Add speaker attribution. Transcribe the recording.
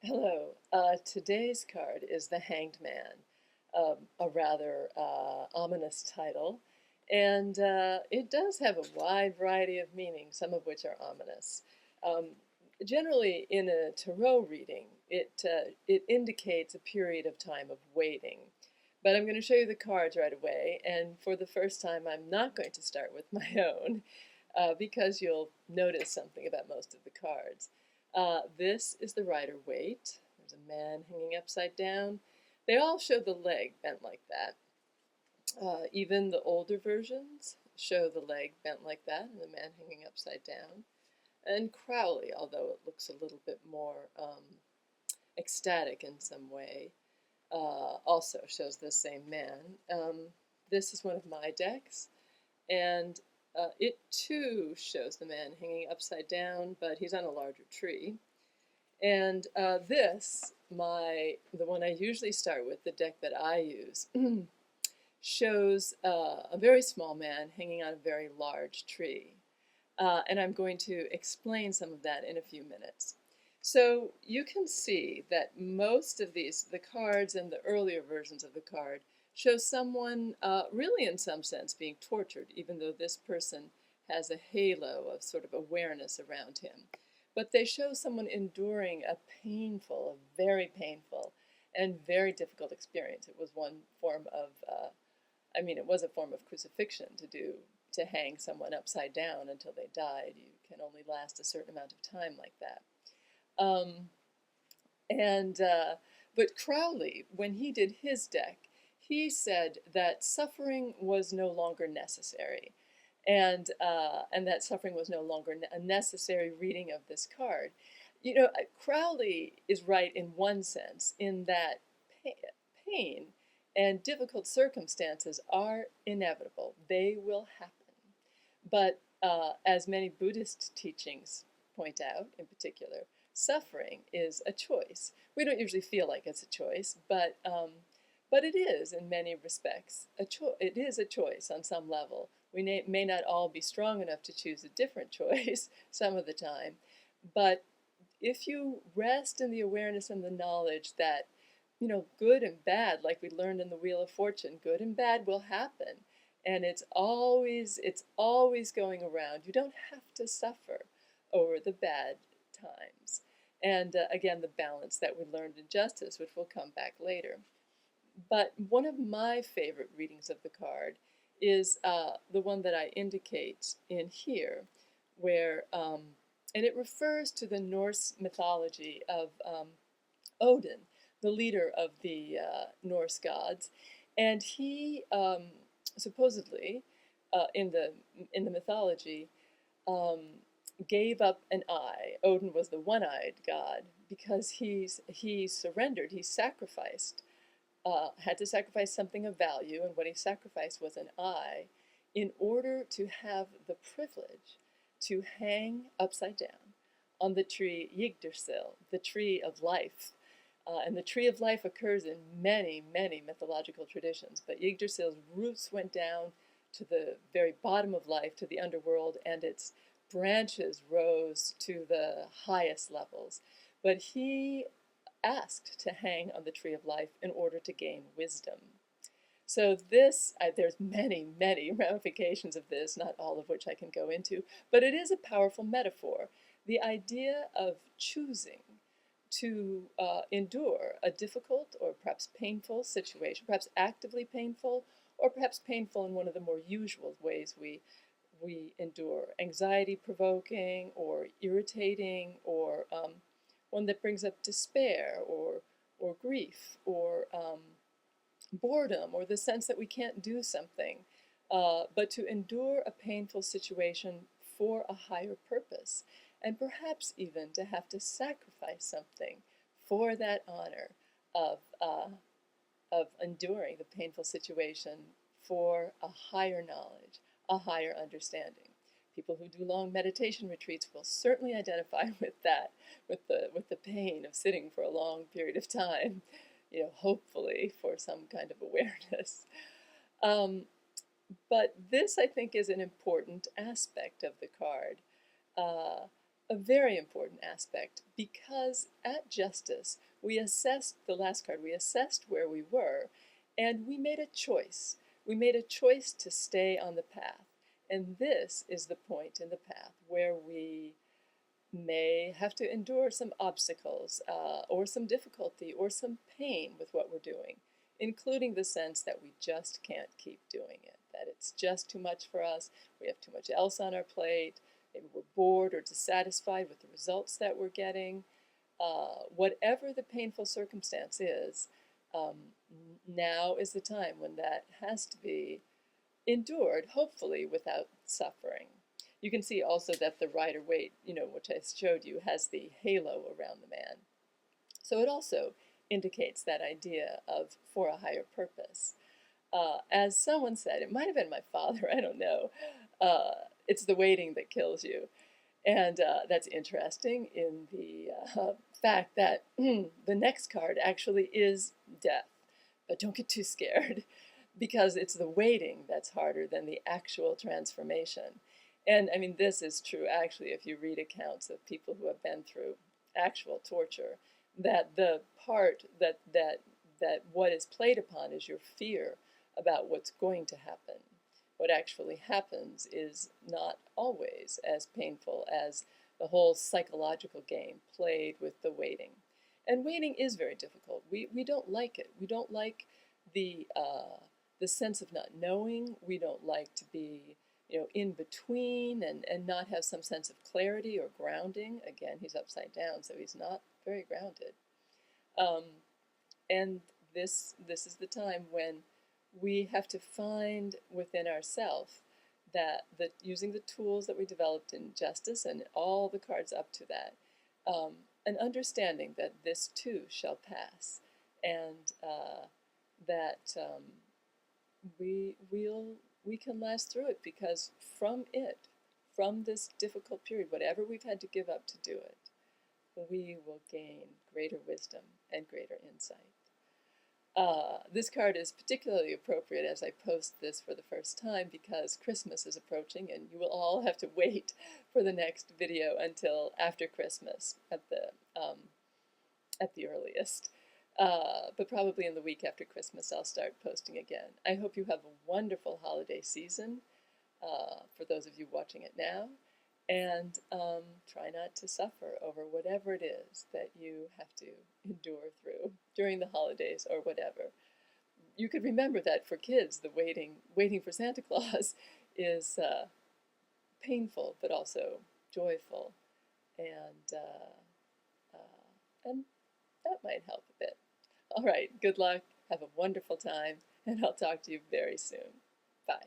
Speaker 1: Hello. Today's card is the Hanged Man, a rather ominous title, and it does have a wide variety of meanings, some of which are ominous. Um, Generally, in a tarot reading, it indicates a period of time of waiting. But I'm going to show you the cards right away, and for the first time, I'm not going to start with my own, because you'll notice something about most of the cards. This is the Rider Waite. There's a man hanging upside down. They all show the leg bent like that. Even the older versions show the leg bent like that and the man hanging upside down. And Crowley, although it looks a little bit more ecstatic in some way, also shows the same man. This is one of my decks, and it too shows the man hanging upside down, but he's on a larger tree. And the one I usually start with, the deck that I use, shows a very small man hanging on a very large tree. And I'm going to explain some of that in a few minutes. So you can see that most of these, the cards and the earlier versions of the card, show someone really in some sense being tortured, even though this person has a halo of sort of awareness around him. But they show someone enduring a painful, a very painful, and very difficult experience. It was one form of, it was a form of crucifixion to hang someone upside down until they died. You can only last a certain amount of time like that. Um, and But Crowley, when he did his deck, he said that suffering was no longer necessary, and that suffering was no longer a necessary reading of this card. Crowley is right in one sense, in that pain and difficult circumstances are inevitable. They will happen. But as many Buddhist teachings point out, in particular, suffering is a choice. We don't usually feel like it's a choice, but it is in many respects. It is a choice on some level. We may not all be strong enough to choose a different choice some of the time, but if you rest in the awareness and the knowledge that, good and bad, like we learned in the Wheel of Fortune, good and bad will happen, and it's always going around. You don't have to suffer over the bad times. And again, the balance that we learned in Justice, which will come back later. But one of my favorite readings of the card is the one that I indicate in here, and it refers to the Norse mythology of Odin, the leader of the Norse gods, and he supposedly, in the mythology, um, gave up an eye. Odin was the one-eyed god because he surrendered. He sacrificed, had to sacrifice something of value, and what he sacrificed was an eye, in order to have the privilege to hang upside down on the tree Yggdrasil, the tree of life. And the tree of life occurs in many, many mythological traditions, but Yggdrasil's roots went down to the very bottom of life, to the underworld, and its branches rose to the highest levels. But he asked to hang on the tree of life in order to gain wisdom. So there's many, many ramifications of this, not all of which I can go into, but it is a powerful metaphor. The idea of choosing to endure a difficult or perhaps painful situation, perhaps actively painful, or perhaps painful in one of the more usual ways we endure, anxiety provoking or irritating, or one that brings up despair or grief or boredom, or the sense that we can't do something, but to endure a painful situation for a higher purpose, and perhaps even to have to sacrifice something for that honor of enduring the painful situation for a higher knowledge, a higher understanding. People who do long meditation retreats will certainly identify with that, with the pain of sitting for a long period of time, hopefully for some kind of awareness. But this, I think, is an important aspect of the card. a very important aspect, because at Justice, we assessed the last card, we assessed where we were, and we made a choice. We made a choice to stay on the path. And this is the point in the path where we may have to endure some obstacles or some difficulty or some pain with what we're doing, including the sense that we just can't keep doing it, that it's just too much for us, we have too much else on our plate, maybe we're bored or dissatisfied with the results that we're getting. Whatever the painful circumstance is, now is the time when that has to be endured, hopefully without suffering. You can see also that the Rider-Waite, which I showed you, has the halo around the man. So it also indicates that idea of for a higher purpose. As someone said, it might have been my father, I don't know, it's the waiting that kills you. And that's interesting in the fact that the next card actually is death. But don't get too scared, because it's the waiting that's harder than the actual transformation. And I mean, this is true actually if you read accounts of people who have been through actual torture, that the part that what is played upon is your fear about what's going to happen. What actually happens is not always as painful as the whole psychological game played with the waiting. And waiting is very difficult. We don't like it. We don't like the sense of not knowing. We don't like to be in between and not have some sense of clarity or grounding. Again, he's upside down, so he's not very grounded. And this is the time when we have to find within ourselves that using the tools that we developed in Justice and all the cards up to that, an understanding that this too shall pass, and that we can last through it, because from this difficult period, whatever we've had to give up to do it, we will gain greater wisdom and greater insight. This card is particularly appropriate as I post this for the first time, because Christmas is approaching and you will all have to wait for the next video until after Christmas at the earliest. But probably in the week after Christmas I'll start posting again. I hope you have a wonderful holiday season for those of you watching it now, and try not to suffer over whatever it is that you have to endure through during the holidays or whatever. You could remember that for kids, the waiting for Santa Claus is painful but also joyful, and that might help a bit. All right, good luck, have a wonderful time, and I'll talk to you very soon. Bye.